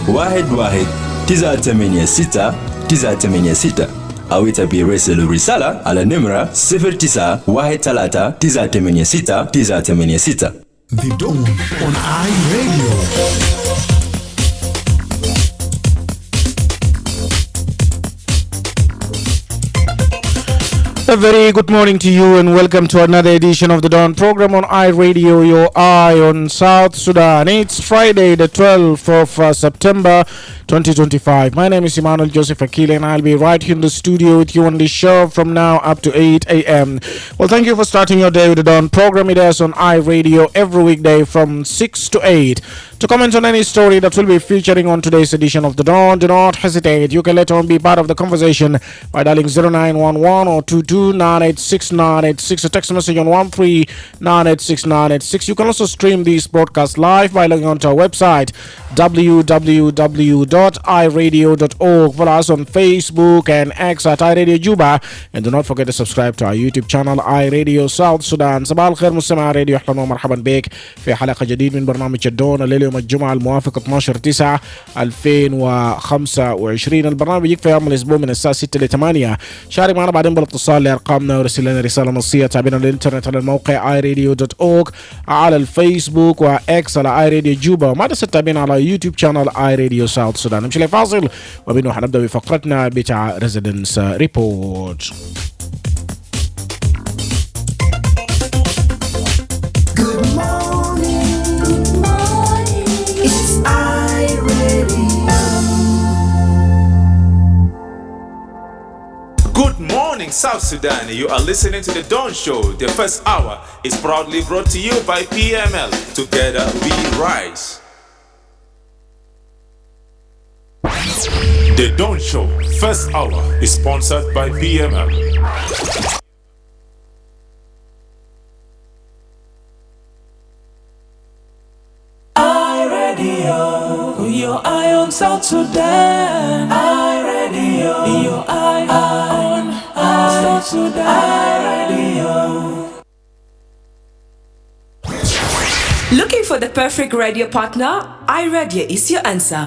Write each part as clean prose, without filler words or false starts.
11-986-986 أو يتابع رسل رسالة على نمرة 09-13-986-986. The Dawn on iRadio. A very good morning to you and welcome to another edition of the Dawn program on iRadio, your eye on South Sudan. It's Friday the 12th of September 2025. My name is Emmanuel J, Akile, and I'll be right here in the studio with you on the show from now up to 8 a.m. Well, thank you for starting your day with the Dawn program. It is on iRadio every weekday from 6 to 8. To comment on any story that will be featuring on today's edition of the Dawn, do not hesitate. You can later on be part of the conversation by dialing 0911 or 22986 a text message on 13986. You can also stream this broadcast live by logging onto our website www.iradio.org. Follow us on Facebook and X at iRadio Juba, and do not forget to subscribe to our YouTube channel iRadio South Sudan. صباح الخير مستمع راديو، اهلا ومرحبا بك في حلقة جديد من برنامج الدون الليلة يوم الجمعة الموافق 12/9/2025. البرنامج يكفي يوم الاسبوع من الساعة 6 ل 8. شارك معنا بعدين بالاتصال لارقامنا ورسل لنا رسالة نصية. تابعنا على الانترنت على الموقع iRadio.org، على الفيسبوك واكس على iRadio جوبا، وما تنسى تتابعنا على يوتيوب channel iRadio South Sudan. نمشي لفاصل وبينه حنبدأ بفقرتنا بتاع Residence Report. Good morning, it's iRadio. Good morning, South Sudan. You are listening to The Dawn Show. The first hour is proudly brought to you by PML. Together we rise. The Dawn Show, first hour, is sponsored by PML. iRadio, your eye on South Sudan. iRadio, your eye on South Sudan. iRadio. Looking for the perfect radio partner? iRadio is your answer.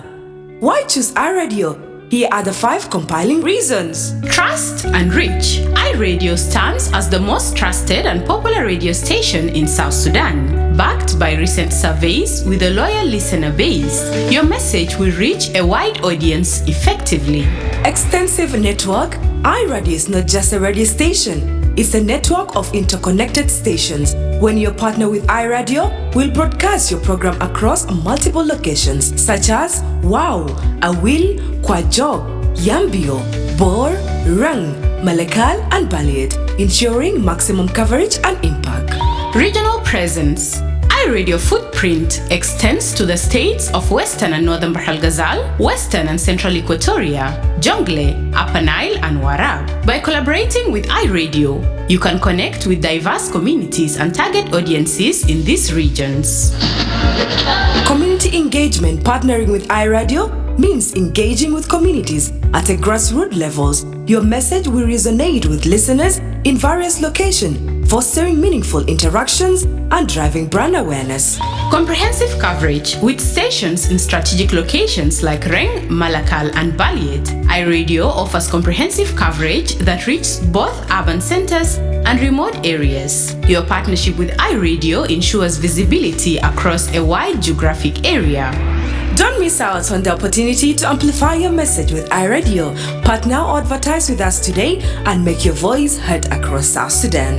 Why choose iRadio? Here are the 5 compiling reasons. Trust and reach. iRadio stands as the most trusted and popular radio station in South Sudan. Backed by recent surveys with a loyal listener base, your message will reach a wide audience effectively. Extensive network. iRadio is not just a radio station. It's a network of interconnected stations. When you partner with iRadio, we'll broadcast your program across multiple locations such as Wow, Awil, Kwajok, Yambio, Bor, Rang, Malakal, and Baliad, ensuring maximum coverage and impact. Regional presence. iRadio footprint extends to the states of Western and Northern Bahr el Ghazal, Western and Central Equatoria, Jonglei, Upper Nile, and Warab. By collaborating with iRadio, you can connect with diverse communities and target audiences in these regions. Community engagement. Partnering with iRadio means engaging with communities at a grassroots levels. Your message will resonate with listeners in various locations, fostering meaningful interactions and driving brand awareness. Comprehensive coverage with stations in strategic locations like Reng, Malakal, and Baliet. iRadio offers comprehensive coverage that reaches both urban centers and remote areas. Your partnership with iRadio ensures visibility across a wide geographic area. Don't miss out on the opportunity to amplify your message with iRadio. Partner or advertise with us today and make your voice heard across South Sudan.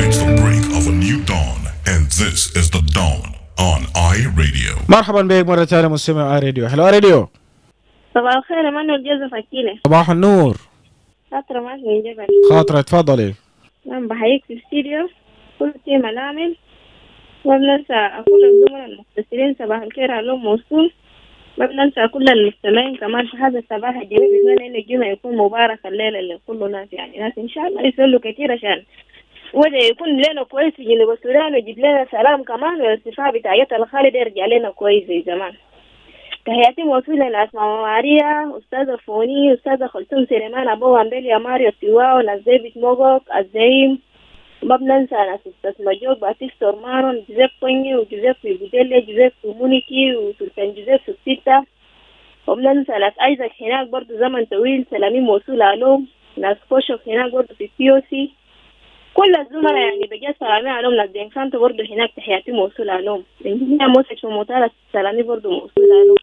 It's the break of a new dawn, and this is the Dawn on iRadio. مرحبا بك مرة ثانية مستمع iRadio. Hello iRadio. صباح الخير إيمانويل جوزيف أكيله. صباح النور. خاطرة معك من جبل. خاطرة تفضلي. نعم بحييك في الاستديو كل تيم العامل، ما بننسى كل الزملاء المختصرين صباح الخير عليهم موصول، ما بننسى كل المستمعين كمان في هذا الصباح الجميل. بإذن الله الجمعة يكون مبارك الليلة لكل ناس، يعني ناس إن شاء الله يصلوا كثير عشان وده يكون لنا كويس في جنوب السودان ويجيب لنا سلام كمان، والارتفاع بتاعية الخالد يرجع لنا كويس زي زمان. تحياتي موصولة لأسماء ماريا، أستاذة فوني، أستاذة خلصوم سليمان، أبو أمبيليا، ماريو سيواو، ناس ديفيد موغوك، الزعيم، ما بننسى ناس مجوب باتيستور مارون جوزيف كوني وجوزيف في بوديلي جوزيف في مونيكي وسلطان جوزيف في الستة. وبننسى ناس ايزاك هناك برضو زمن طويل سلامي موصولة لهم. ناس كوشوف هناك برضو في POC. كل الزملاء يعني بجد سلامي عليهم. ناس دينكانتو برضو هناك تحياتي موصولة لهم. انجينير موسى وموتالا سلامي برضو موصولة لهم.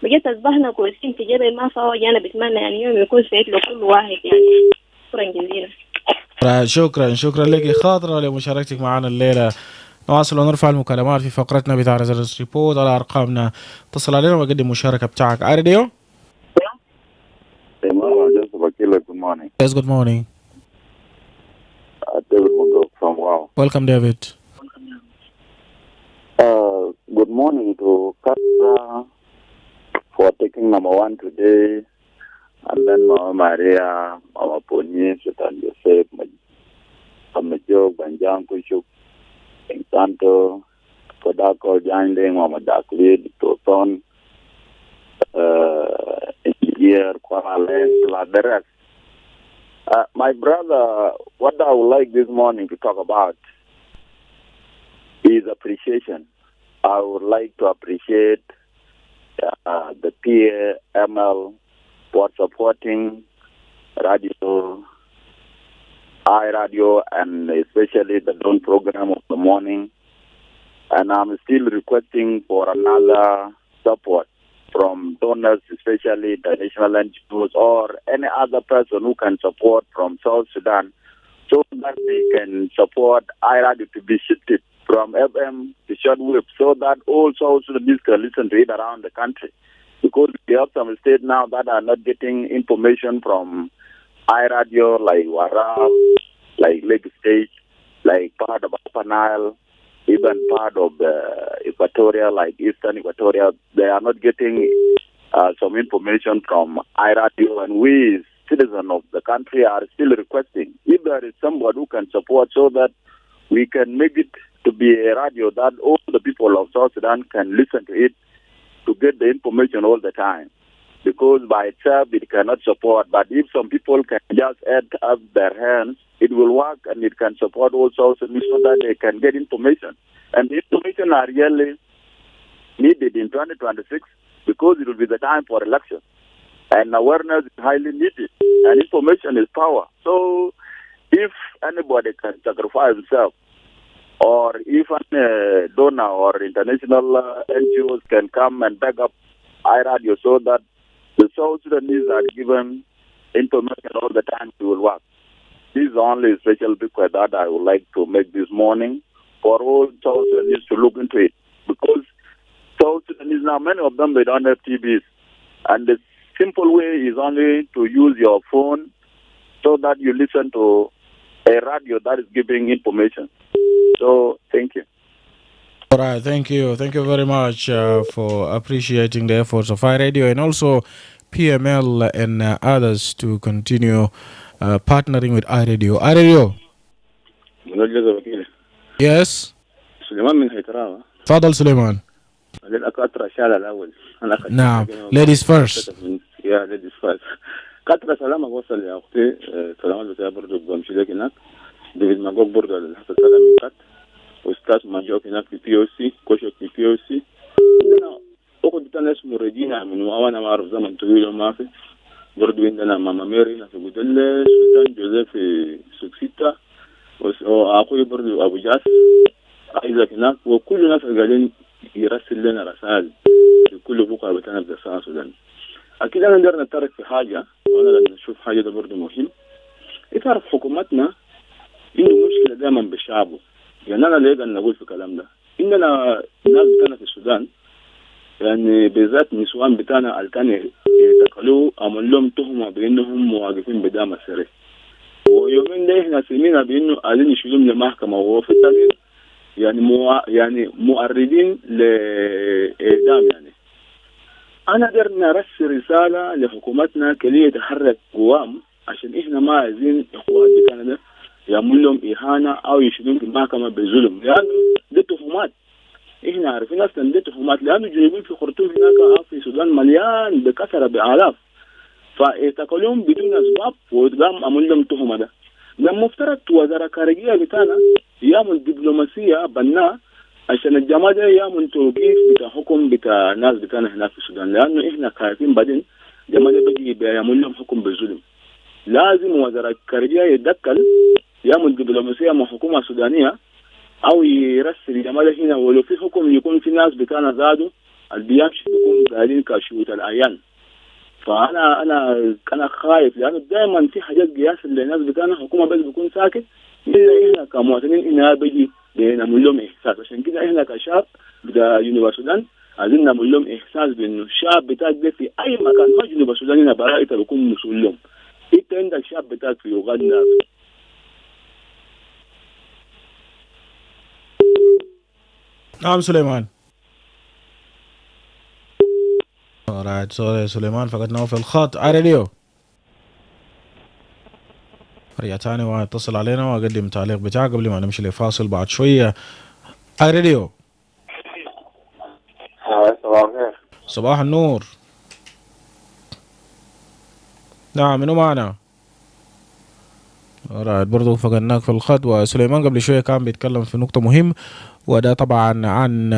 بجد أصبحنا كويسين في جبل ما فهو. أنا بتمنى يعني يوم يكون سعيد لكل واحد يعني. شكرا جزيلا. شكرا لك خاطرة لمشاركتك معنا الليلة. نواصل ونرفع المكالمات في فقرتنا بتاع ريزلتس ريبورت على أرقامنا. اتصل علينا وقدم مشاركة بتاعك. راديو. Akile, good morning. Yes, good morning. David Mungo from Wow. Welcome, David. Good morning to Katra for taking number one today, and then Mama Maria, Mama Pony, Sultan Joseph, Majo, Banjang Kushuk, Santo, Kodako, Jinding, Mama Dakli, Toton, Engineer, Kuala, the rest. My brother, what I would like this morning to talk about is appreciation. I would like to appreciate the PML for supporting radio, iRadio, and especially the Dawn program of the morning. And I'm still requesting for another support from donors, especially international NGOs or any other person who can support from South Sudan, so that they can support iRadio to be shifted from FM to shortwave, so that all South Sudanese can listen to it around the country. Because we have some states now that are not getting information from iRadio, like Warab, like Lake State, like part of Upper Nile, even part of the Equatoria, like Eastern Equatoria. They are not getting some information from iRadio, and we, citizens of the country, are still requesting if there is somebody who can support so that we can make it to be a radio that all the people of South Sudan can listen to it to get the information all the time. Because by itself it cannot support, but if some people can just add up their hands, it will work and it can support all South Sudanese so that they can get information. And the information are really needed in 2026 because it will be the time for election. And awareness is highly needed. And information is power. So if anybody can sacrifice himself, or if a donor or international NGOs can come and back up iRadio so that the South Sudanese are given information all the time, it will work. This is the only special request that I would like to make this morning for all South Sudanese to look into it. Because South Sudanese now, many of them, they don't have TVs. And the simple way is only to use your phone so that you listen to a radio that is giving information. So, thank you. All right, thank you. Thank you very much for appreciating the efforts of iRadio and also PML and others to continue partnering with iRadio. iRadio. Yes. سليمان من هيتراوة. تفضل سليمان. للأكاترة شالة الأول. نعم. Ladies first. يا ladies first. كاترة سلامة وصل يا أختي. سلامات بتاعي برضو بمشي لك هناك. ديفيد ماجوك برضو الحفظ سلام من كات. أستاذ ماجوك هناك في POC. كوشك في POC. عندنا أخذ بتاعنا اسمه ريجينا من وأنا ما أعرف زمن طويل وما في. برضو عندنا ماما ميري هنا في بودلة. سلطان جوزيف في سوكسيتا. وأخوي برضو أبو جاس. إذا هناك وكل الناس قاعدين يرسل لنا رسائل في كل بقعة بتاعنا في السودان. أكيد أنا نقدر نترك في حاجة وأنا لازم نشوف حاجة ده برضه مهم. تعرف حكومتنا عنده مشكلة دائما بشعبه. يعني أنا ليه نقول في الكلام ده؟ إننا الناس بتاعنا في السودان يعني بالذات النسوان بتاعنا اللي كانوا يتقلوا عمل لهم تهمة بأنهم مواقفين بدعم السري. ويومين ده إحنا سمينا بأنه قاعدين يشيلهم لمحكمة وهو في التالي يعني مؤردين لإعدام يعني. أنا قدر نرسل رسالة لحكومتنا كي يتحرك قوام عشان إحنا ما عايزين إخوات بتاعنا يعمل لهم إهانة أو يشيلون في المحكمة بظلم، لأنه دي تهمات. إحنا عارفين أصلا دي تهمات، لأنه جنوبين في خرطوم هناك في السودان مليان بكثرة بآلاف، فيتقلون بدون أسباب ويتقام عمل لهم تهمة ده. المفترض وزارة الخارجية بتاعنا يعمل دبلوماسية بناء عشان الجماعة ده يعمل توقيف بتاع حكم بتاع ناس بتاعنا هناك في السودان، لأنه إحنا خايفين بعدين الجماعة ده بيجي بيعمل لهم حكم بالظلم. لازم وزارة الخارجية يتدخل يعمل دبلوماسية مع الحكومة السودانية أو يرسل الجماعة هنا، ولو في حكم يكون في ناس بتاعنا زادوا البيمشي بيكون قاعدين كشوت الأعيان. فأنا خايف لأنه دائما في حاجات قياس للناس بتاعنا حكومة بس بيكون ساكت، إلا إحنا كمواطنين إنها بيجي بنعمل لهم إحساس. عشان كده إحنا كشعب بتاع جنوب السودان عايزين نعمل لهم إحساس بإنه الشعب بتاعك ده في أي مكان ما جنوب السودان هنا براءته بيكون مسؤول لهم. أنت عندك شعب بتاعك في يوغندا. نعم سليمان. alright sorry سليمان فقدناه في الخط. راديو رجع تاني واتصل علينا واقدم تعليق بتاعه قبل ما نمشي لفاصل بعد شوية. راديو صباح الخير. صباح النور. نعم منو معنا؟ برضو فقدناك في الخط. وسليمان قبل شوية كان بيتكلم في نقطة مهم، وده طبعا عن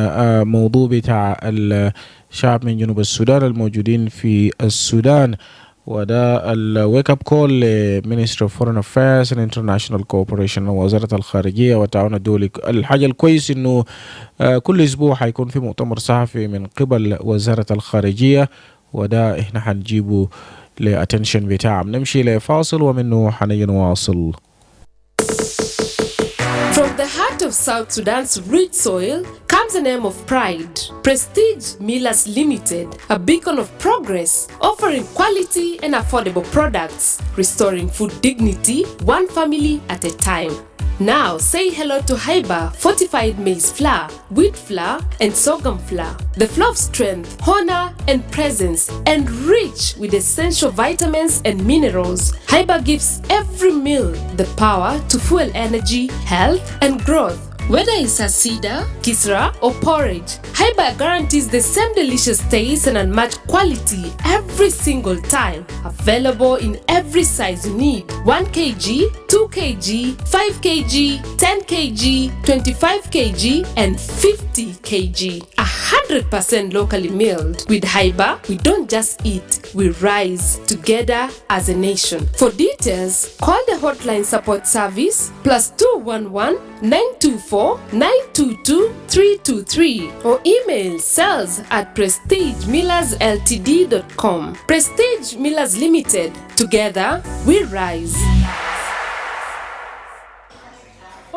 موضوع بتاع الشعب من جنوب السودان الموجودين في السودان، وده الويك اب كول لمينستري اوف فورين افيرز اند انترناشونال كوبريشن ووزارة الخارجية والتعاون الدولي. الحاجة الكويس انه كل اسبوع حيكون في مؤتمر صحفي من قبل وزارة الخارجية، وده احنا حنجيبه لاتنشن بتاعه. نمشي لفاصل ومنه حنيجي نواصل. From the heart of South Sudan's rich soil comes a name of pride. Prestige Millers Limited, a beacon of progress, offering quality and affordable products, restoring food dignity one family at a time. Now say hello to Haiba fortified maize flour, wheat flour and sorghum flour. The flour of strength, honor and presence, and rich with essential vitamins and minerals. Haiba gives every meal the power to fuel energy, health and growth. Whether it's a cedar, kisra or porridge, Haiba guarantees the same delicious taste and unmatched quality every single time. Available in every size you need. 1 kg, 2 kg, 5 kg, 10 kg, 25 kg and 50 kg. 100% locally milled. With Haiba, we don't just eat, we rise together as a nation. For details, call the hotline support service +211 924 922 323 or email sales@prestigemillersltd.com. Prestige Millers Limited. Together, we rise.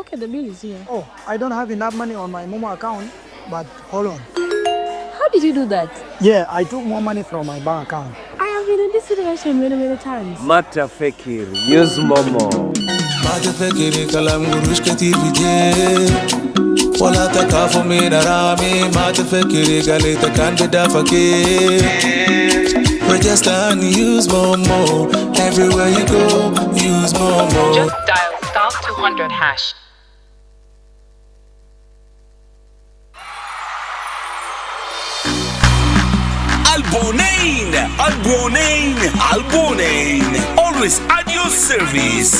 Okay, the bill is here. Oh, I don't have enough money on my Momo account, but hold on. How did you do that? Yeah, I took more money from my bank account. I have been in this situation many times. Mata Fekir, use Momo. Mata Fekir, kalam gurush katir vijay. Wala takafu min arami. Mata Fekir, galita kan bida fakir. Register and use Momo. Everywhere you go, use Momo. Just dial *200#. Albonain, always at your service.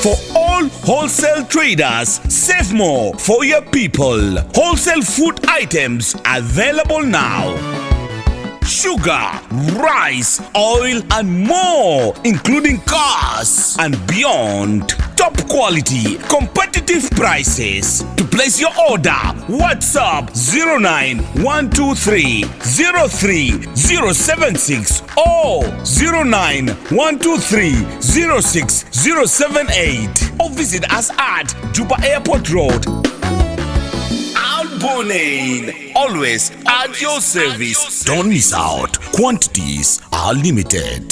For all wholesale traders, save more for your people. Wholesale food items available now. Sugar, rice, oil and more, including cars and beyond. Top quality, competitive prices. To place your order, WhatsApp 09123 03076 or 09123 06078 or visit us at Juba Airport Road. Albonain, always at your service. Don't miss out. Quantities are limited.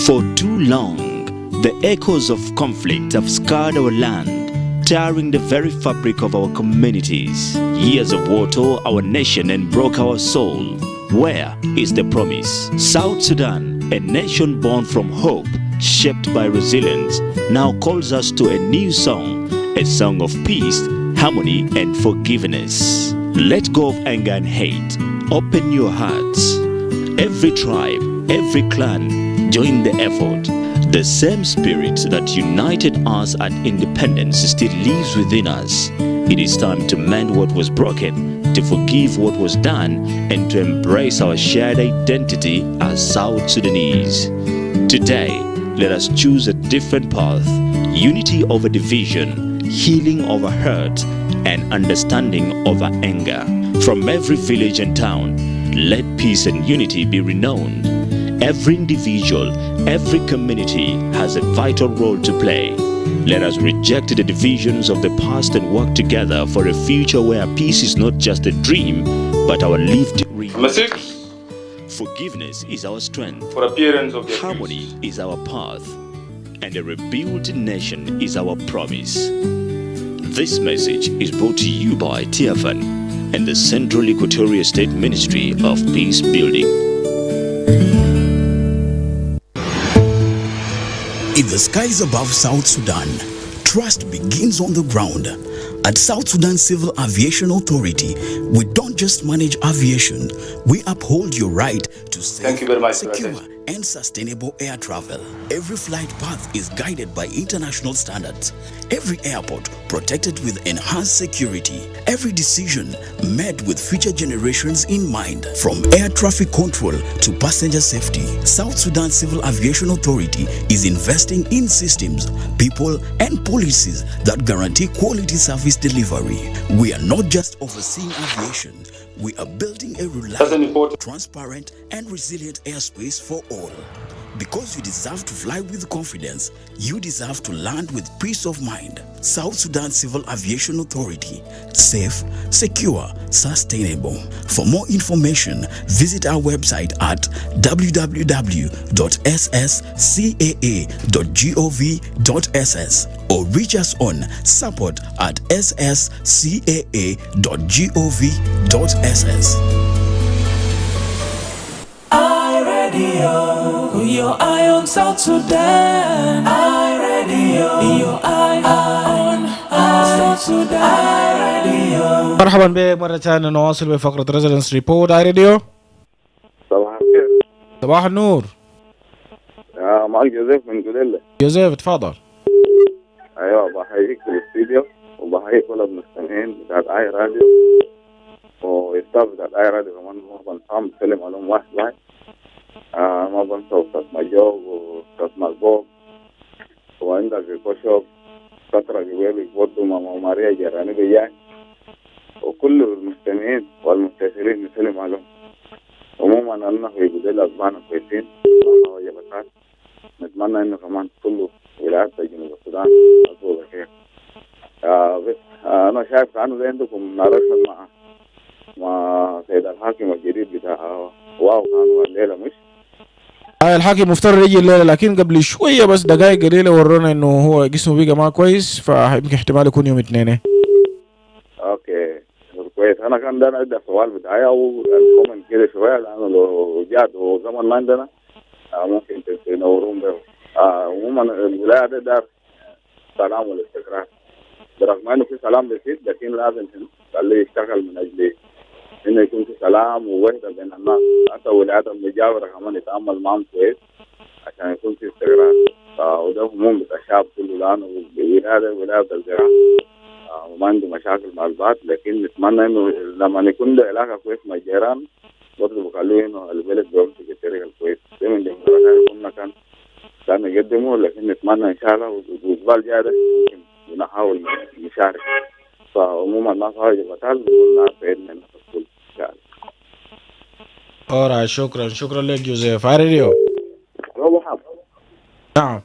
For too long, the echoes of conflict have scarred our land, tearing the very fabric of our communities. Years of war tore our nation and broke our soul. Where is the promise? South Sudan, a nation born from hope, shaped by resilience, now calls us to a new song, a song of peace, harmony and forgiveness. Let go of anger and hate. Open your hearts. Every tribe, every clan, Join the effort. The same spirit that united us at independence still lives within us. It is time to mend what was broken, to forgive what was done, and to embrace our shared identity as South Sudanese. Today, let us choose a different path. Unity over division, healing over hurt, and understanding over anger. From every village and town, let peace and unity be renowned. Every individual, every community has a vital role to play. Let us reject the divisions of the past and work together for a future where peace is not just a dream, but our lived reality. Forgiveness is our strength. For appearance of the harmony is our path. And a rebuilt nation is our promise. This message is brought to you by TFN and the Central Equatorial State Ministry of Peace Building. In the skies above South Sudan, trust begins on the ground. At South Sudan Civil Aviation Authority, we don't just manage aviation, we uphold your right to safe, secure, and sustainable air travel. Every flight path is guided by international standards. Every airport protected with enhanced security. Every decision made with future generations in mind. From air traffic control to passenger safety, South Sudan Civil Aviation Authority is investing in systems, people, and policies that guarantee quality service delivery. We are not just overseeing aviation, we are building a reliable, transparent, and resilient airspace for all. Because you deserve to fly with confidence, you deserve to land with peace of mind. South Sudan Civil Aviation Authority. Safe, secure, sustainable. For more information, visit our website at www.sscaa.gov.ss or reach us on support@sscaa.gov.ss. iRadio, put your eye on South Sudan. iRadio, your eye on South Sudan. iRadio. مرحبا بك مرة ثانية، نواصل بفقرة ريزيدنس ريبورت iRadio. صباح الخير. صباح النور. معك جوزيف من جليلة. جوزيف اتفضل. ايوه بحييك في الاستديو وبحيي كل المستمعين بتاعت اي راديو ويستاف بتاعت اي راديو كمان. ما بنساهم بسلم عليهم واحد واحد. ما بنسى أستاذ مجوب وأستاذ مربوب وعندك الكشوف فترة قبل برضه ماما ماريا جيراني بياي وكل المستمعين والمتصلين نسلم عليهم. عموما أنه في بداية أسبوعنا كويسين ما وجبتات. نتمنى إنه كمان كل ولايات جنوب السودان أسوأ بخير. بس أنا شايف كأنه زي عندكم نرسل مع سيد الحاكم الجديد بتاع واو كانوا الليلة مش الحاكم مفترض يجي الليله، لكن قبل شويه بس دقائق قليله ورونا انه هو جسمه بقى ما كويس، فيمكن احتمال يكون يوم اثنين. اوكي كويس. انا كان ده عندي سؤال بتاعي او الكومنت كده شويه، لانه لو جات وزمن ما عندنا ممكن تنورون به. عموما الولايه ده دار سلام والاستقرار، برغم انه في سلام بسيط لكن لازم نخليه يشتغل من اجل انه يكون في سلام ووحده بين الناس. حتى الولايات المجاوره كمان يتعامل معهم كويس عشان يكون في استقرار. وده هموم بتاع الشعب كله، لانه ولايه الزراعه وما عنده مشاكل مع البعض، لكن نتمنى انه لما يكون له علاقه كويس مع الجيران برضه بخلوه انه البلد بيمشي بالطريقه الكويس. دي من ضمن كان يقدمه، لكن نتمنى ان شاء الله والاسبوع الجاي ده ممكن نحاول نشارك. فعموما الناس هاي بتعال بيقول الناس سعيدنا الناس الكل ان شاء الله. أورا شكرا لك جوزيف. iRadio. نعم.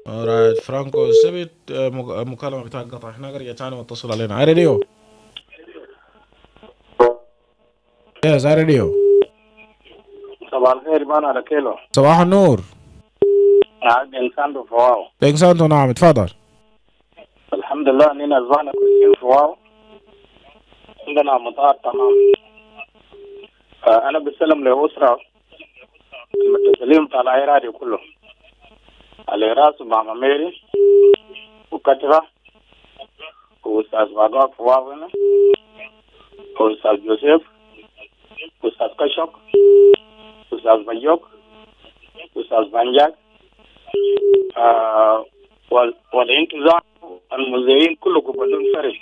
أورا فرانكو سبت مكالمة بتاعك قطع، احنا قرية ثاني واتصل علينا. iRadio. يس iRadio. صباح الخير بانا على كيلو. صباح النور. إنسان بفواو. إنسان نعم اتفضل. الحمد لله اننا زوانا كويسين فواو، عندنا مطار تمام. انا بسلم لأسرة المتصلين بتاع العراقي كله، العراس وماما ميري وكترة وأستاذ باقاق فواو هنا وأستاذ جوزيف وأستاذ كشك أستاذ بيوك أستاذ بانجاك والانتظام المذيعين كلكم بدون فرق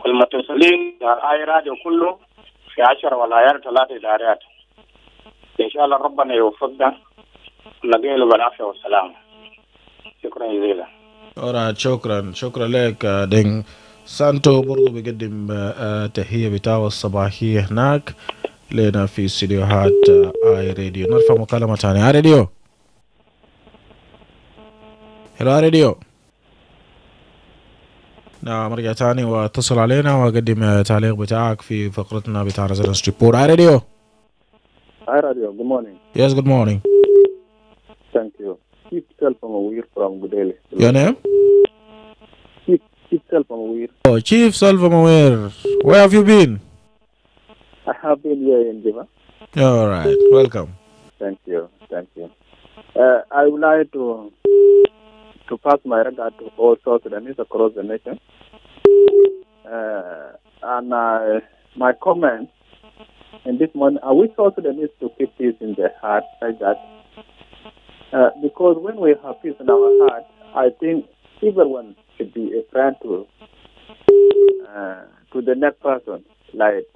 والمتصلين اي راديو كله في 10 ولايات 3 إدارات. ان شاء الله ربنا يوفقنا نقيله بالعافيه والسلامه. شكرا جزيلا. alright شكرا لك دين سانتو. برضو بيقدم تحية بتاعه الصباحية هناك لنا في استديوهات اي راديو. نرفع مكالمة ثانية. اي راديو، هلو اي راديو. نعم رجع تاني واتصل علينا وقدم تعليق بتاعك في فقرتنا بتاع ريزيدنس ريبورت. اي راديو. Hi Radio, good morning. Yes, good morning. Thank you. Chief Self-Aware from Gudeli. Your name? Chief Self-Aware. Oh, Chief Self-Aware. Where have you been? I have been here in Jiva. All right, welcome. Thank you. I would like to pass my regard to all South Sudanese across the nation. And my comment in this morning, I wish South Sudanese to keep peace in their heart like that. Because when we have peace in our heart, I think everyone should be a friend to the next person. Like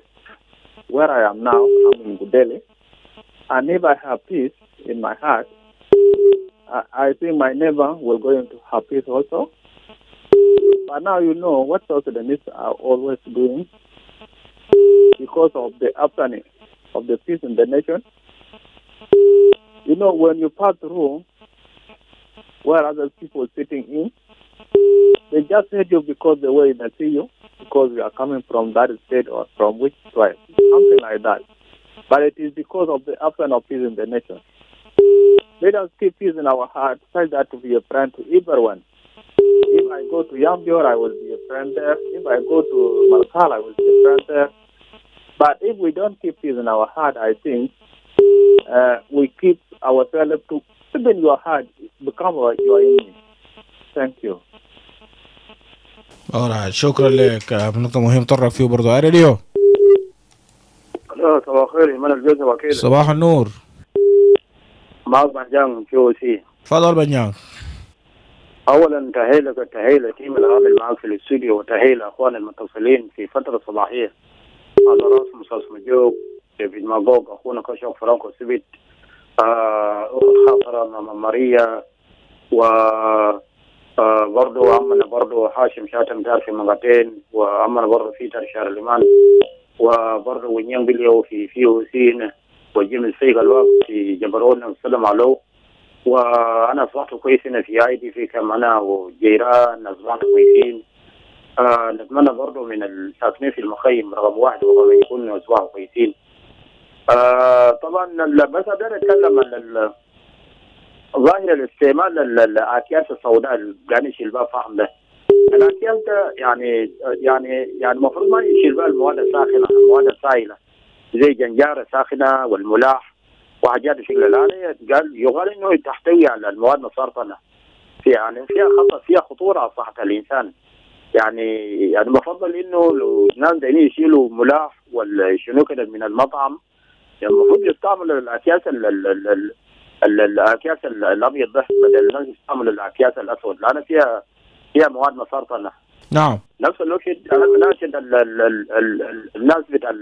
where I am now, I'm in Gudeli, and if I have peace in my heart, I think my neighbor will going to have peace also. But now you know what South Sudanese are always doing because of the upturning of the peace in the nation. You know, when you pass through where other people sitting in, they just hate you because the way they see you, because you are coming from that state or from which tribe, something like that. But it is because of the upturn of peace in the nation. Let us keep peace in our heart, such that to be a friend to everyone. If I go to Yambior, I will be a friend there. If I go to Malkal, I will be a friend there. But if we don't keep peace in our heart, I think we keep ourselves to, even your heart, become your enemy. Thank you. alright شكرا لك. نقطة مهمة طرق فيه برضو. اي راديو. صباح الخير. ايمانويل جوزيف اكيله. صباح النور. معك بنجان في او سي. تفضل بنجان. اولا تحيه لتيم العامل معك في الاستوديو، وتحيه لاخوان المتصلين في فتره صباحيه على راس مصاص مجوك ديفيد ماغوك، اخونا كشوف فرانكو سبيت، اخت خاطره ماما ماريا، و برضو عمنا برضو حاشم شاتم دار في مغتين، وعمنا برضو في ترشار لمان، وبرضو ونيان بليو في وسين، وجيم السيق الوقت في جبرونا والسلام عليه. وانا اصبحت كويس هنا في ايدي في كم انا وجيران اصبحنا كويسين. نتمنى برضو من الساكنين في المخيم رقم 1 وهم يكونوا اصبحوا كويسين. طبعا بس اقدر اتكلم عن ظاهر الاستعمال الاكياس السوداء اللي قاعدين يشيل بها فحم ده. الاكياس ده يعني المفروض ما يشيل بها المواد الساخنه، المواد السائله زي جنجاره ساخنه والملاح وحاجات الشكل الآن. يقال انه تحتوي على المواد مسرطنه، يعني فيها خطر، فيها خطوره على صحه الانسان. يعني بفضل انه لو ناس دايرين يشيلوا ملاح ولا شنو كده من المطعم، يعني المفروض يستعملوا الاكياس الاكياس الابيض ده بدل الناس يستعملوا الاكياس الاسود، لان فيها مواد مسرطنه. نعم. نفس الوقت انا بناشد الناس بتاع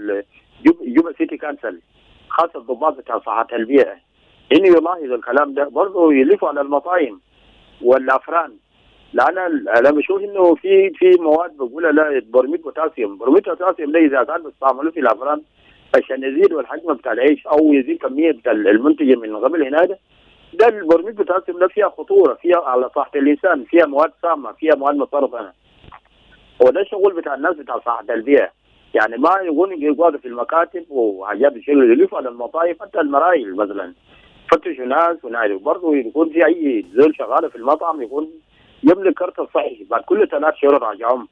جوبا سيتي كانسل، خاصه الضباط بتاع صحه البيئه، انه يلاحظوا الكلام ده، برضه يلفوا على المطاعم والافران. لان انا بشوف انه في مواد بقول لا برميل بوتاسيوم ده اذا كان بيستعملوه في الافران عشان يزيدوا الحجم بتاع العيش او يزيد كميه بتاع المنتجه من قبل هنا، ده البرميل بوتاسيوم ده فيها خطوره، فيها على صحه الانسان، فيها مواد سامه، فيها مواد مسرطنه. وده الشغل بتاع الناس بتاع صحه البيئه، يعني ما يكونوا يقعدوا في المكاتب وحاجات الشغل يلفوا على المطاعم، حتى المرايل مثلا فتشوا ناس ونايل. برضه يكون في اي زول شغاله في المطعم يكون يملك كرت الصحي بعد كل 3 شهور راجعهم،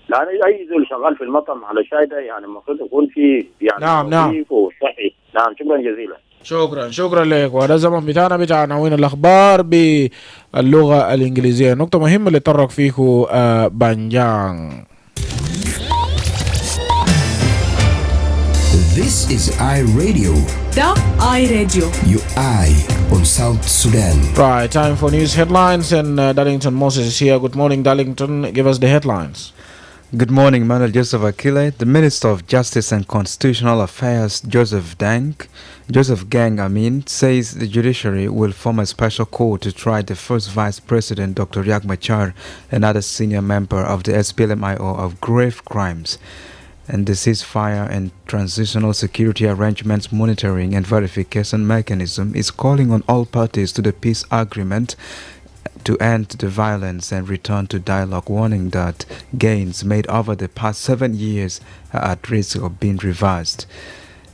لان اي زول شغال في المطعم على شاي ده يعني المفروض يكون في يعني نعم وصحي. نعم شكرا جزيلا. شكرا لك. وهذا الزمن بتاع عناوين الاخبار باللغه الانجليزيه. نقطه مهمه اللي طرق فيه بانجان. This is iRadio The I Radio. Your eye on South Sudan. Right, time for news headlines, and Darlington Moses is here. Good morning, Darlington. Give us the headlines. Good morning, Emmanuel J. Akile. The Minister of Justice and Constitutional Affairs, Joseph Gang, says the judiciary will form a special court to try the first Vice President, Dr. Riek Machar, another senior member of the SPLMIO, of grave crimes. And the ceasefire and transitional security arrangements monitoring and verification mechanism is calling on all parties to the peace agreement to end the violence and return to dialogue, warning that gains made over the past 7 years are at risk of being reversed.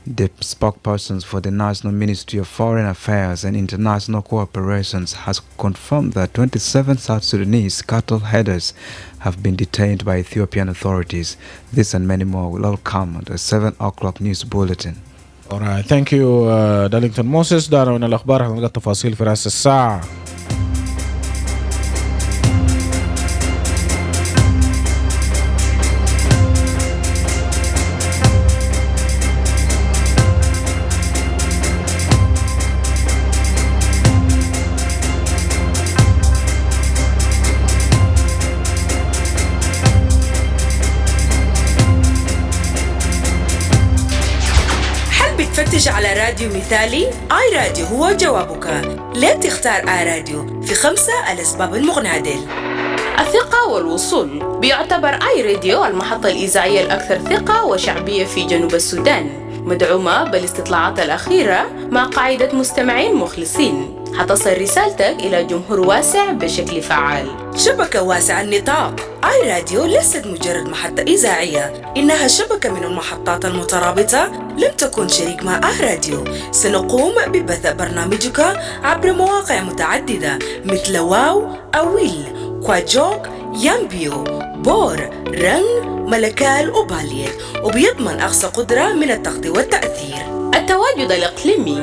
The spokesperson for the National Ministry of Foreign Affairs and International Cooperations has confirmed that 27 South Sudanese cattle headers have been detained by Ethiopian authorities. This and many more will all come at the 7 o'clock news bulletin. All right, thank you, Darlington Moses. دعنا من الأخبار هنلقى التفاصيل في رأس الساعة. تفتش على راديو مثالي؟ آي راديو هو جوابك. ليه تختار آي راديو؟ في 5 الأسباب المقنعة ديل. الثقة والوصول. بيعتبر آي راديو المحطة الإذاعية الأكثر ثقة وشعبية في جنوب السودان، مدعومة بالاستطلاعات الأخيرة مع قاعدة مستمعين مخلصين. حتصل رسالتك إلى جمهور واسع بشكل فعال. شبكة واسعة النطاق. آي راديو ليست مجرد محطة إذاعية، إنها شبكة من المحطات المترابطة. لم تكن شريك مع آي راديو. سنقوم ببث برنامجك عبر مواقع متعددة مثل واو، أويل، كواجوك، يامبيو، بور، رن، ملكال وبالية، وبيضمن أقصى قدرة من التغطية والتأثير. التواجد الإقليمي.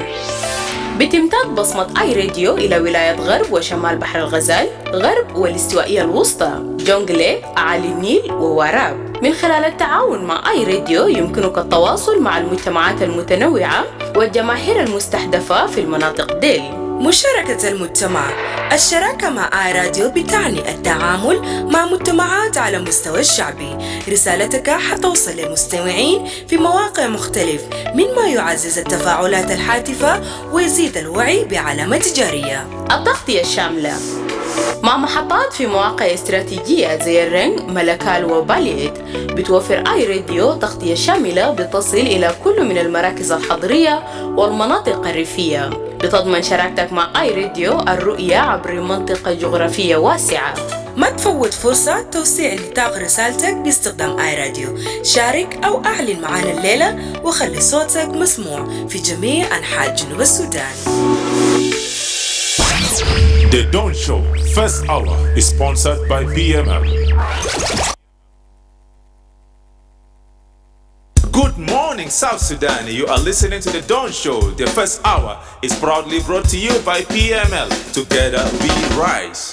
بتمتد بصمة آي راديو إلى ولاية غرب وشمال بحر الغزال، غرب والاستوائية الوسطى، جونغلي، أعالي النيل ووراب. من خلال التعاون مع آي راديو يمكنك التواصل مع المجتمعات المتنوعة والجماهير المستهدفة في المناطق ديل. مشاركة المجتمع. الشراكة مع آي راديو بتعني التعامل مع مجتمعات على مستوى الشعبي. رسالتك حتوصل للمستمعين في مواقع مختلف، مما يعزز التفاعلات الهاتفة ويزيد الوعي بعلامة تجارية. التغطية الشاملة مع محطات في مواقع استراتيجية زي الرنج، ملكال وباليت. بتوفر آي راديو تغطية شاملة بتصل إلى كل من المراكز الحضرية والمناطق الريفية. بتضمن شراكتك مع آي راديو الرؤية عبر منطقة جغرافية واسعة. ما تفوت فرصة توسيع نطاق رسالتك باستخدام آي راديو. شارك أو أعلن معنا الليلة وخلي صوتك مسموع في جميع أنحاء جنوب السودان. The Dawn Show, first hour, is sponsored by PML. Good morning, South Sudan. You are listening to The Dawn Show. The first hour is proudly brought to you by PML. Together we rise.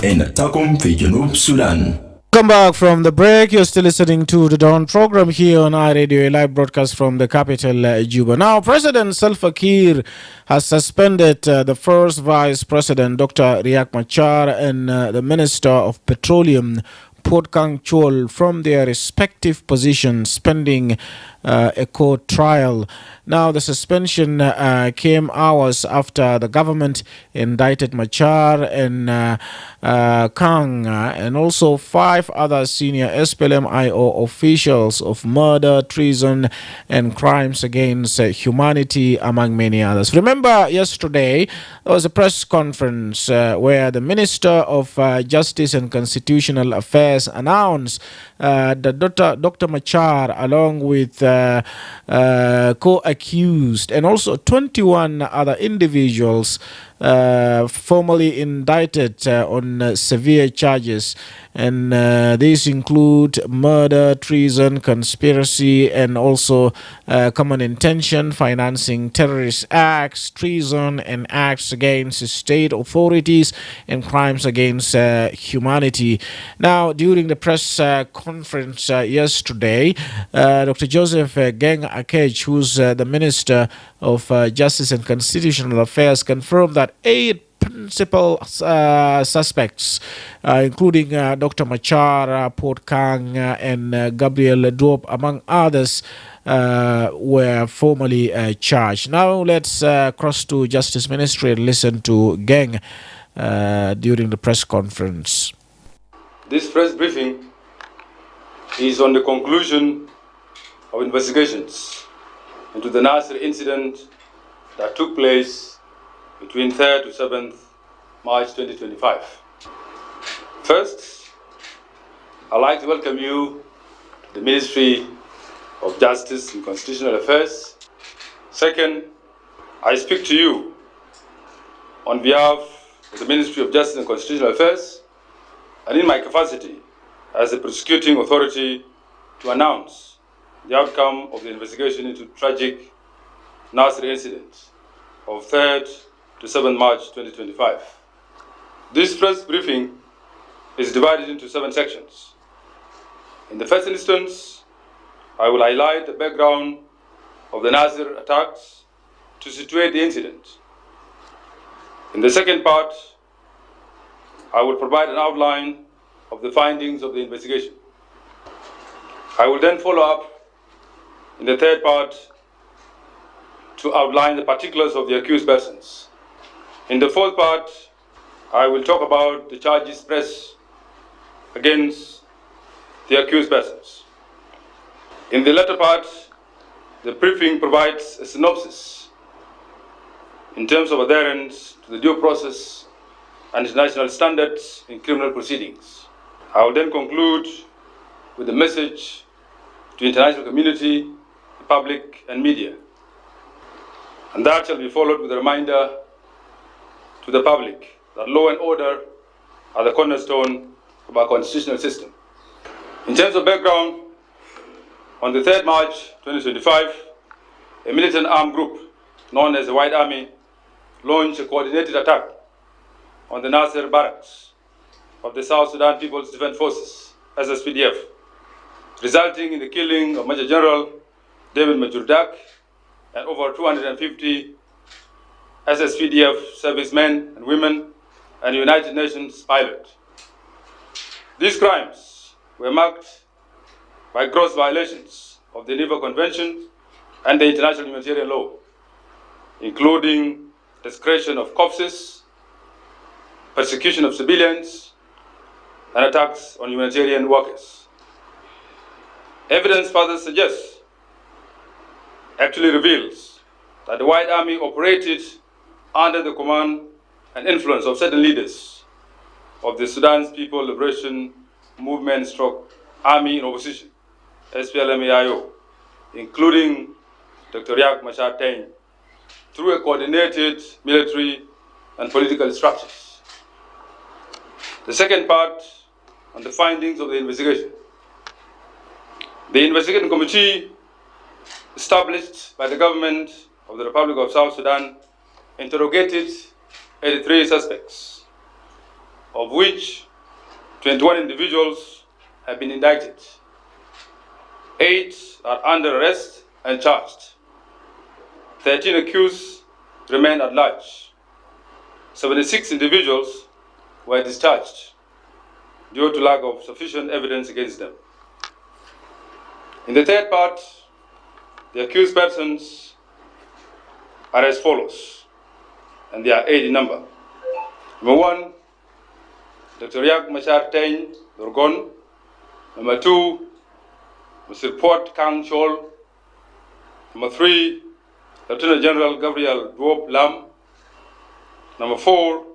نتاكم في جنوب السودان. Come back from the break. You're still listening to the Dawn program here on iRadio, a live broadcast from the capital, Juba. Now, President Salva Kiir has suspended the first Vice President, Dr. Riek Machar, and the Minister of Petroleum, Port Kang Chol, from their respective positions pending a court trial. Now, the suspension came hours after the government indicted Machar and Kang and also 5 other senior SPLM-IO officials of murder, treason, and crimes against humanity, among many others. Remember, yesterday there was a press conference where the Minister of Justice and Constitutional Affairs announced that Dr. Machar, along with co-accused and also 21 other individuals formally indicted on severe charges, and these include murder, treason, conspiracy, and also common intention, financing terrorist acts, treason, and acts against state authorities, and crimes against humanity. Now, during the press conference yesterday, Dr. Joseph Geng Akile, who's the Minister of Justice and Constitutional Affairs, confirmed that 8 principal suspects, including Dr. Machar, Port Kang, and Gabriel Duop, among others, were formally charged. Now let's cross to Justice Ministry and listen to Geng during the press conference. This press briefing is on the conclusion of investigations into the Nasir incident that took place between 3rd to 7th March 2025. First, I'd like to welcome you to the Ministry of Justice and Constitutional Affairs. Second, I speak to you on behalf of the Ministry of Justice and Constitutional Affairs and in my capacity as the prosecuting authority to announce the outcome of the investigation into tragic Nasir incident of 3rd to 7th March 2025. This press briefing is divided into 7 sections. In the first instance, I will highlight the background of the Nasir attacks to situate the incident. In the second part, I will provide an outline of the findings of the investigation. I will then follow up in the third part to outline the particulars of the accused persons. In the fourth part, I will talk about the charges pressed against the accused persons. In the latter part, the briefing provides a synopsis in terms of adherence to the due process and international standards in criminal proceedings. I will then conclude with a message to the international community, the public, and media. And that shall be followed with a reminder to the public that law and order are the cornerstone of our constitutional system. In terms of background, on the 3rd March 2025, a militant armed group known as the White Army launched a coordinated attack on the Nasir barracks of the South Sudan People's Defense Forces, SSPDF, resulting in the killing of Major General David Majordak and over 250 SSPDF servicemen and women and United Nations pilot. These crimes were marked by gross violations of the Geneva Convention and the international humanitarian law, including desecration of corpses, persecution of civilians, and attacks on humanitarian workers. Evidence further suggests, actually reveals, that the White Army operated under the command and influence of certain leaders of the Sudan's People Liberation Movement Army in Opposition, SPLM-AIO, including Dr. Riek Machar through a coordinated military and political structures. The second part on the findings of the investigation. The investigating committee established by the government of the Republic of South Sudan interrogated 83 suspects, of which 21 individuals have been indicted. 8 are under arrest and charged. 13 accused remain at large. 76 individuals were discharged due to lack of sufficient evidence against them. In the third part, the accused persons are as follows, and they are 8 in number. Number 1, Dr. Riek Machar Dorgon. Number 2, Mr. Port Kang Chol. Number 3, Lieutenant General Gabriel Duop Lam. Number 4,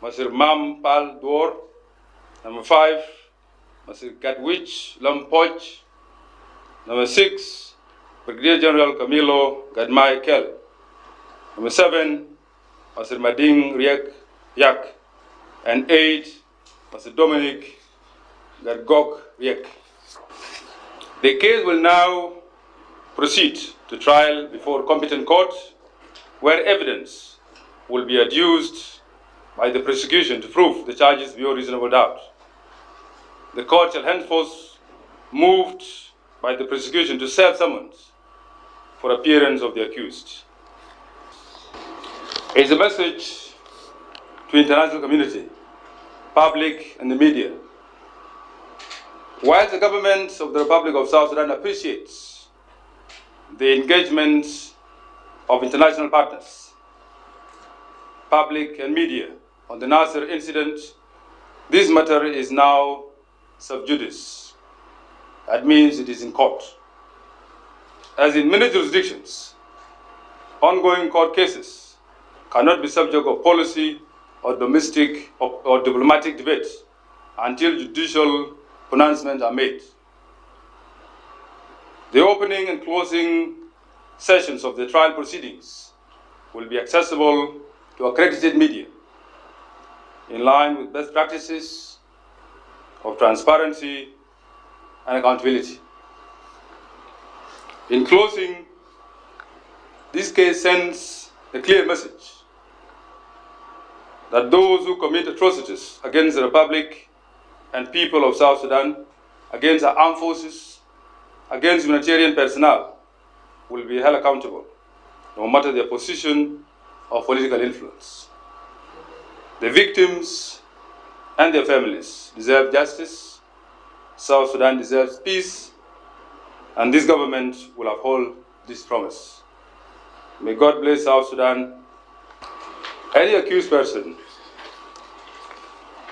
Mr. Mam Pal Dor. Number 5, Mr. Gadwich Lam Poch. Number 6, Brigadier General Camilo Gadmai Kel. Number 7, Mr. Mading Riek Yak, and 8, Mr. Dominic Gargok Riek. The case will now proceed to trial before competent court, where evidence will be adduced by the prosecution to prove the charges beyond reasonable doubt. The court shall henceforth moved by the prosecution to serve summons for appearance of the accused. It is a message to international community, public and the media. While the government of the Republic of South Sudan appreciates the engagement of international partners, public and media on the Nasser incident, this matter is now sub judice. That means it is in court. As in many jurisdictions, ongoing court cases cannot be subject of policy or domestic or diplomatic debate until judicial pronouncements are made. The opening and closing sessions of the trial proceedings will be accessible to accredited media in line with best practices of transparency and accountability. In closing, this case sends a clear message that those who commit atrocities against the Republic and people of South Sudan, against our armed forces, against humanitarian personnel, will be held accountable, no matter their position or political influence. The victims and their families deserve justice. South Sudan deserves peace, and this government will uphold this promise. May God bless South Sudan. Any accused person,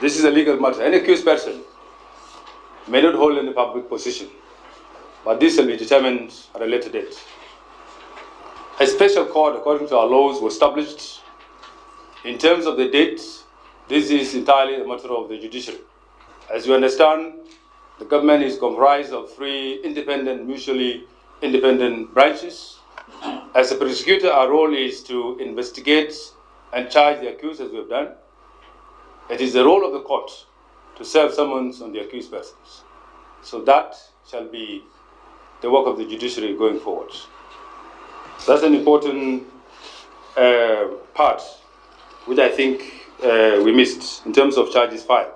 this is a legal matter, any accused person may not hold any public position, but this will be determined at a later date. A special court, according to our laws, was established. In terms of the date, this is entirely a matter of the judiciary. As you understand, the government is comprised of 3 independent, mutually independent branches. As a prosecutor, our role is to investigate and charge the accused, as we have done. It is the role of the court to serve summons on the accused persons. So that shall be the work of the judiciary going forward. That's an important part, which I think we missed in terms of charges filed.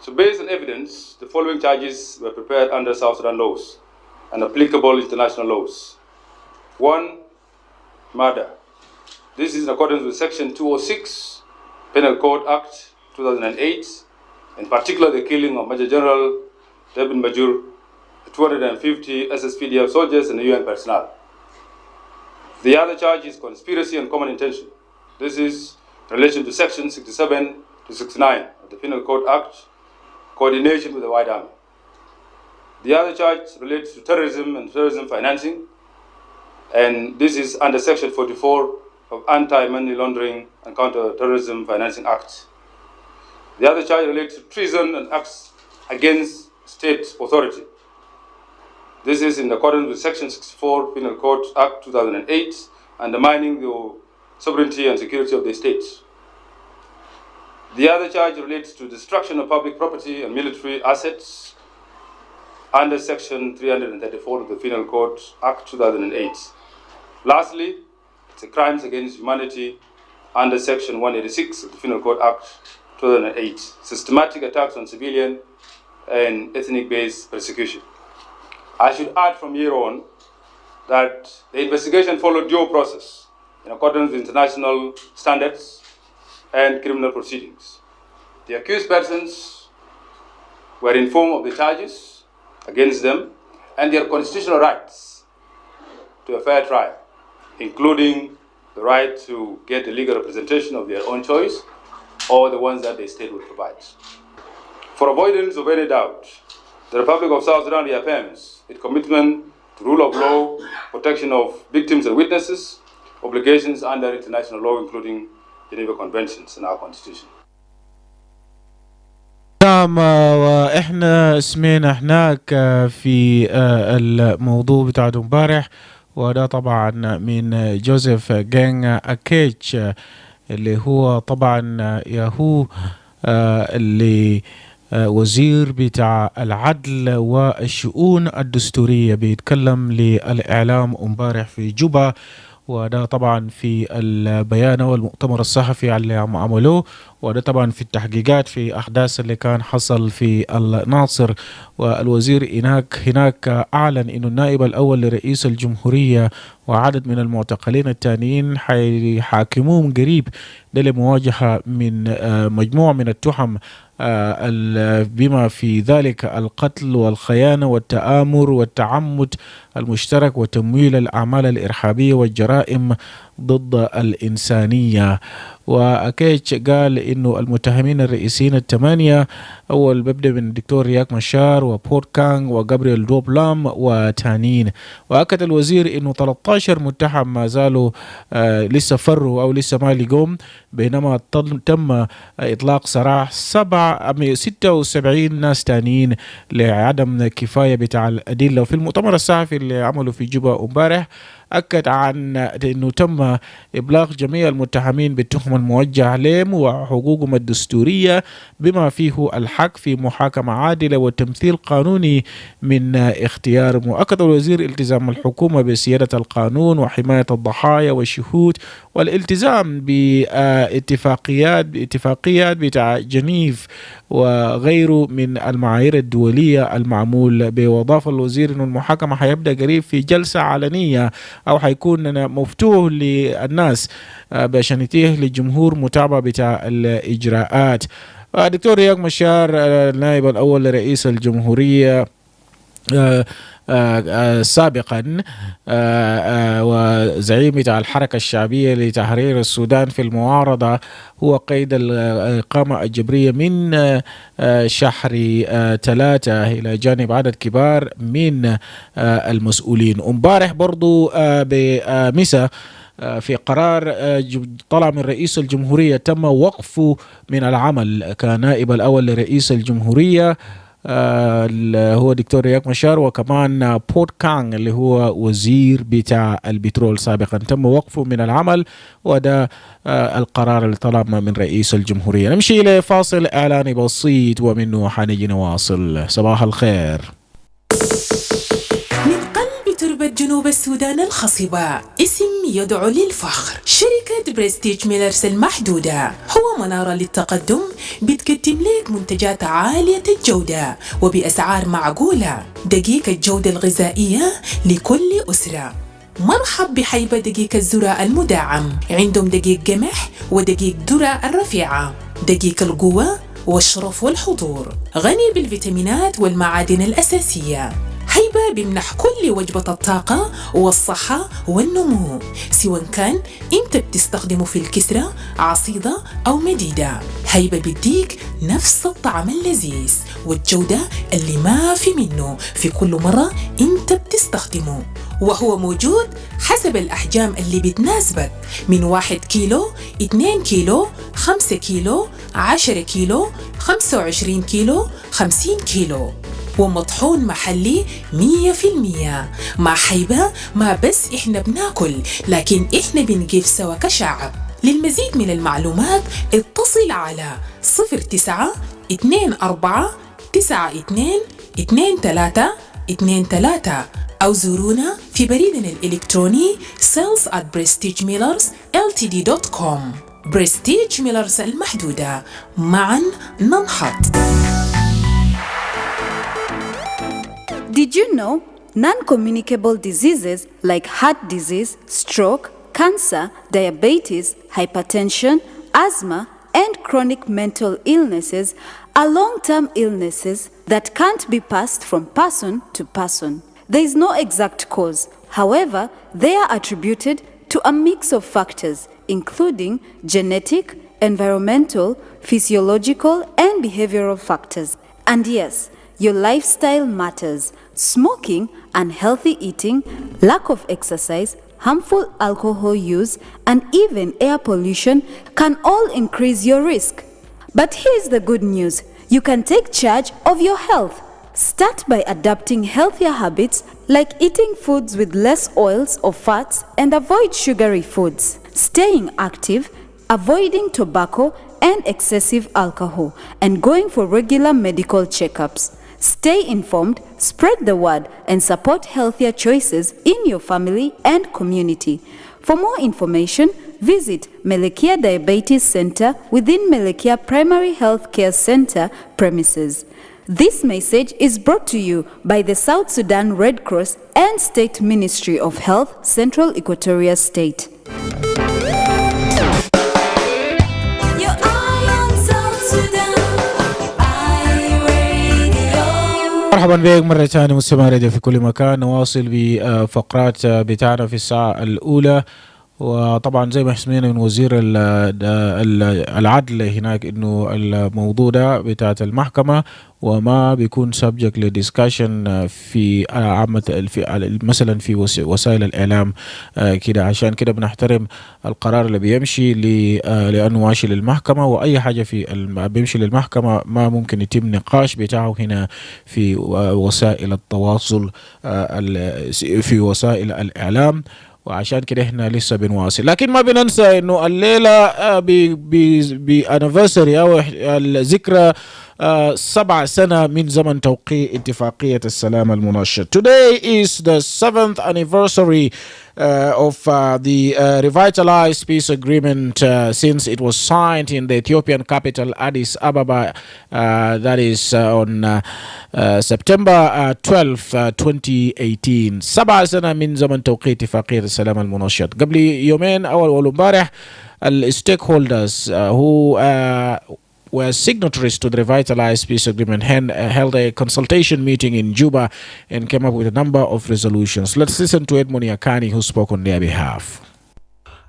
So based on evidence, the following charges were prepared under South Sudan laws and applicable international laws. 1, murder. This is in accordance with Section 206, Penal Code Act 2008, in particular the killing of Major General David Majur, 250 SSPDF soldiers and UN personnel. The other charge is conspiracy and common intention. This is in relation to Section 67 to 69 of the Penal Code Act, coordination with the White Army. The other charge relates to terrorism and terrorism financing, and this is under Section 44 of Anti-Money Laundering and Counter-Terrorism Financing Act. The other charge relates to treason and acts against state authority. This is in accordance with Section 64 Penal Code Act 2008, undermining the sovereignty and security of the state. The other charge relates to destruction of public property and military assets under Section 334 of the Penal Code Act 2008. Lastly, it's a crimes against humanity under Section 186 of the Penal Code Act 2008, systematic attacks on civilian and ethnic-based persecution. I should add from here on that the investigation followed due process in accordance with international standards and criminal proceedings. The accused persons were informed of the charges against them and their constitutional rights to a fair trial, including the right to get a legal representation of their own choice or the ones that the state would provide. For avoidance of any doubt, the Republic of South Sudan reaffirms its commitment to rule of law, protection of victims and witnesses, obligations under international law, including Geneva Conventions and our Constitution. نعم، واحنا سمعنا هناك في الموضوع بتاع امبارح، وده طبعا من جوزيف جين أكيتش اللي هو طبعا ياهو اللي وزير بتاع العدل والشؤون الدستورية بيتكلم للإعلام امبارح في جوبا، وده طبعا في البيان والمؤتمر الصحفي اللي عملوه، وده طبعا في التحقيقات في أحداث اللي كان حصل في الناصر. والوزير هناك أعلن أنه النائب الأول لرئيس الجمهورية وعدد من المعتقلين التانيين حيحاكموهم قريب لمواجهة من مجموعة من التهم بما في ذلك القتل والخيانة والتآمر والتعمد المشترك وتمويل الأعمال الإرهابية والجرائم ضد الإنسانية. وأكيتش قال إنه المتهمين الرئيسيين الثمانية أول ببدأ من الدكتور رياك مشار وبورت كانغ وغابرييل دوبلام وتانين. وأكد الوزير إنه 13 متهم ما زالوا لسه فروا أو لسه ما لقوم، بينما تم إطلاق سراح 76 ناس تانيين لعدم كفاية بتاع الأدلة. وفي المؤتمر الصحفي اللي عملوا في جوبا امبارح أكد عن أنه تم إبلاغ جميع المتهمين بالتهم الموجهة لهم وحقوقهم الدستورية بما فيه الحق في محاكمة عادلة وتمثيل قانوني من اختيارهم. وأكد الوزير التزام الحكومة بسيادة القانون وحماية الضحايا والشهود والالتزام باتفاقيات بتاع جنيف وغيره من المعايير الدولية المعمول به. وأضاف الوزير أن المحاكمة حيبدأ قريب في جلسة علنية أو حيكون مفتوح للناس عشان يتيح للجمهور متابعة بتاع الإجراءات. دكتور رياك مشار النائب الأول لرئيس الجمهورية سابقا وزعيم بتاع الحركة الشعبية لتحرير السودان في المعارضة، هو قيد الإقامة الجبرية من شهر 3 إلى جانب عدد كبار من المسؤولين. امبارح برضو بمسا في قرار طلع من رئيس الجمهورية تم وقفه من العمل كنائب الأول لرئيس الجمهورية هو دكتور رياك مشار، وكمان بورت كانغ اللي هو وزير بتاع البترول سابقا تم وقفه من العمل، وده القرار اللي طلع من رئيس الجمهورية. نمشي لفاصل إعلاني بسيط ومنه حنيجي نواصل. صباح الخير. تربة جنوب السودان الخصبة، اسم يدعو للفخر. شركة برستيج ميلرز المحدودة هو منارة للتقدم، بتقدم لك منتجات عالية الجودة وبأسعار معقولة. دقيق الجودة الغذائية لكل أسرة. مرحب بحيبة دقيق الذرة المدعم، عندهم دقيق قمح ودقيق ذرة الرفيعة، دقيق القوة والشرف والحضور، غني بالفيتامينات والمعادن الأساسية. هيبة بيمنح كل وجبة الطاقة والصحة والنمو، سواء كان انت بتستخدمه في الكسرة عصيدة أو مديدة. هيبة بيديك نفس الطعم اللذيذ والجودة اللي ما في منه في كل مرة انت بتستخدمه، وهو موجود حسب الأحجام اللي بتناسبك، من 1 كيلو، 2 كيلو، 5 كيلو، 10 كيلو، 25 كيلو، 50 كيلو، ومطحون محلي 100%. مع هيبة ما بس إحنا بناكل، لكن إحنا بنقف سوا كشعب. للمزيد من المعلومات اتصل على 09 24 92 23 23 أو زورونا في بريدنا الإلكتروني sales@prestigemillers.ltd.com. برستيج ميلرز المحدودة، معا ننهض. Did you know non-communicable diseases like heart disease, stroke, cancer, diabetes, hypertension, asthma, and chronic mental illnesses are long-term illnesses that can't be passed from person to person? There is no exact cause. However, they are attributed to a mix of factors, including genetic, environmental, physiological, and behavioral factors. And yes, your lifestyle matters. Smoking, unhealthy eating, lack of exercise, harmful alcohol use, and even air pollution can all increase your risk. But here's the good news. You can take charge of your health. Start by adopting healthier habits like eating foods with less oils or fats and avoid sugary foods. Staying active, avoiding tobacco and excessive alcohol, and going for regular medical checkups. Stay informed, spread the word, and support healthier choices in your family and community. For more information, visit Melekia Diabetes Center within Melekia Primary Health Care Center premises. This message is brought to you by the South Sudan Red Cross and State Ministry of Health, Central Equatoria State. مرحبا بك مرة ثانية مستمعي راديو في كل مكان. نواصل بفقرات بتاعنا في الساعة الأولى، وطبعا زي ما سمعنا من وزير العدل هناك انه الموضوع ده بتاعت المحكمة وما بيكون subject لدiscussion في عامة في مثلا في وسائل الإعلام كده. عشان كده بنحترم القرار اللي بيمشي لأنه ماشي للمحكمة، وأي حاجة بيمشي للمحكمة ما ممكن يتم نقاش بتاعه هنا في وسائل التواصل في وسائل الإعلام. وعشان كده احنا لسه بنواصل، لكن ما بننسى انه الليله بانيفرساري او الذكرى 7 سنة من زمن توقيع اتفاقية السلام المنشط. Today is the 7th anniversary of the revitalized peace agreement since it was signed in the Ethiopian capital Addis Ababa, that is on September 12, 2018. 7 سنة من زمن توقيع اتفاقية السلام المنشط. قبل يومين أول امبارح stakeholders who were signatories to the revitalized peace agreement held a consultation meeting in Juba and came up with a number of resolutions. Let's listen to Emmanuel J, who spoke on their behalf.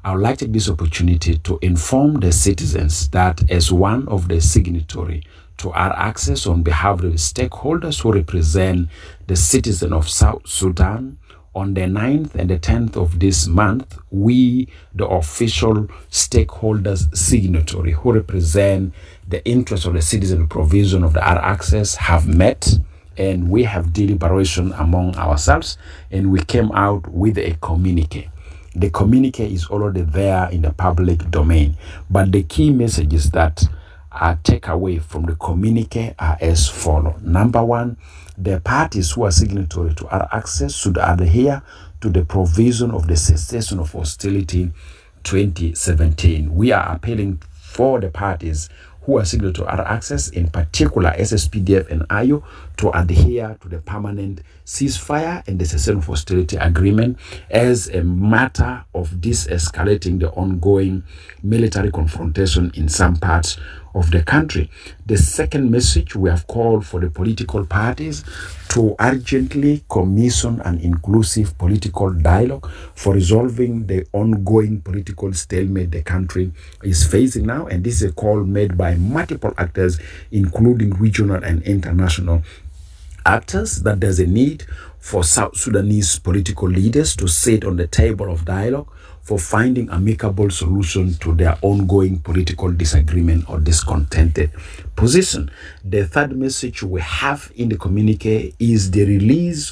I would like to take this opportunity to inform the citizens that as one of the signatory to our access on behalf of the stakeholders who represent the citizens of South Sudan, on the 9th and the 10th of this month, we, the official stakeholders signatory who represent the interest of the citizen provision of the R access, have met, and we have deliberation among ourselves, and we came out with a communique. The communique is already there in the public domain, but the key messages that are take away from the communique are as follow. Number one, the parties who are signatory to our access should adhere to the provision of the cessation of hostility 2017. We are appealing for the parties who are signatory to our access, in particular SSPDF and IO, to adhere to the permanent ceasefire and the cessation of hostility agreement as a matter of de-escalating the ongoing military confrontation in some parts of the country. The second message, we have called for the political parties to urgently commission an inclusive political dialogue for resolving the ongoing political stalemate the country is facing now. And this is a call made by multiple actors, including regional and international actors, that there's a need for South Sudanese political leaders to sit on the table of dialogue for finding amicable solution to their ongoing political disagreement or discontented position. The third message we have in the communique is the release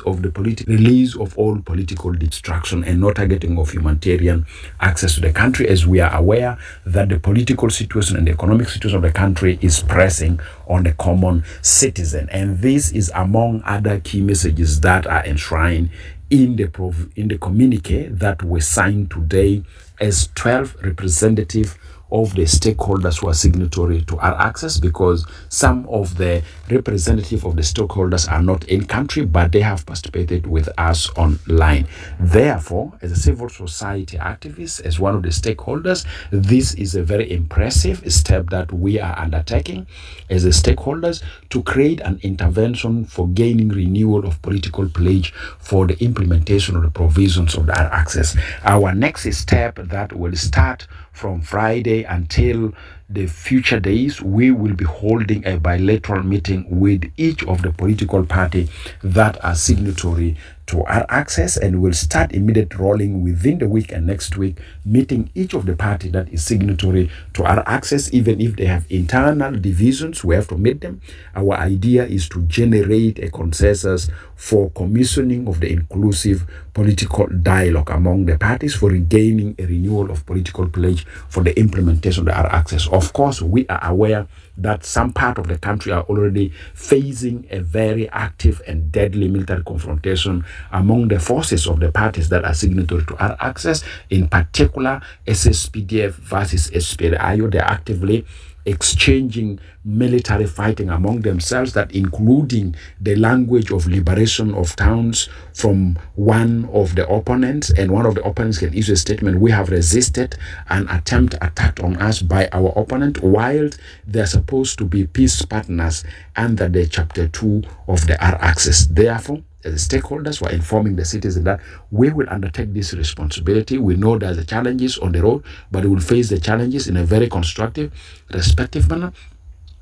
of all political distraction and no targeting of humanitarian access to the country, as we are aware that the political situation and the economic situation of the country is pressing on the common citizen. And this is among other key messages that are enshrined in the communique that we signed today as 12 representatives of the stakeholders who are signatory to our access, because some of the representatives of the stakeholders are not in country, but they have participated with us online. Therefore, as a civil society activist, as one of the stakeholders, this is a very impressive step that we are undertaking as a stakeholders to create an intervention for gaining renewal of political pledge for the implementation of the provisions of the access. Our next step that will start from Friday until the future days, we will be holding a bilateral meeting with each of the political party that are signatory to our access, and we'll start immediate rolling within the week and next week, meeting each of the party that is signatory to our access. Even if they have internal divisions, we have to meet them. Our idea is to generate a consensus for commissioning of the inclusive political dialogue among the parties for regaining a renewal of political pledge for the implementation of the our access. Of course, we are aware that some part of the country are already facing a very active and deadly military confrontation among the forces of the parties that are signatory to our access, in particular SSPDF versus SPLIO. They're actively exchanging military fighting among themselves, that including the language of liberation of towns from one of the opponents, and one of the opponents can issue a statement: we have resisted an attempt attacked on us by our opponent, while they're supposed to be peace partners under the chapter 2 of the R access. Therefore, as stakeholders, we're informing the citizens that we will undertake this responsibility. We know there's the challenges on the road, but we will face the challenges in a very constructive, respectful manner.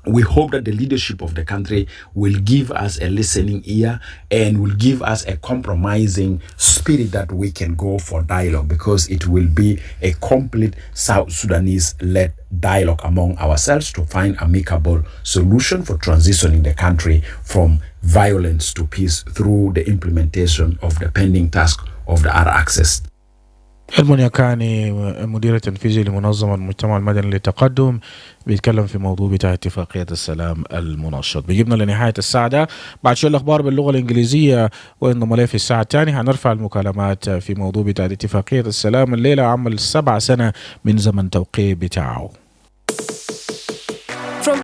We hope that the leadership of the country will give us a listening ear and will give us a compromising spirit that we can go for dialogue, because it will be a complete South Sudanese-led dialogue among ourselves to find amicable solution for transitioning the country from violence to peace through the implementation of the pending task of the R access. المنيا كاني مدير التنفيذي لمنظمة المجتمع المدني للتقدم بيتكلم في موضوع بتاع اتفاقية السلام المنشط. بيجيبنا لنهاية الساعة ده. بعد شوية الأخبار باللغة الإنجليزية وإنضم إليه في الساعة الثانية هنرفع المكالمات في موضوع بتاع اتفاقية السلام الليلة عمل 7 سنة من زمن توقيع بتاعه.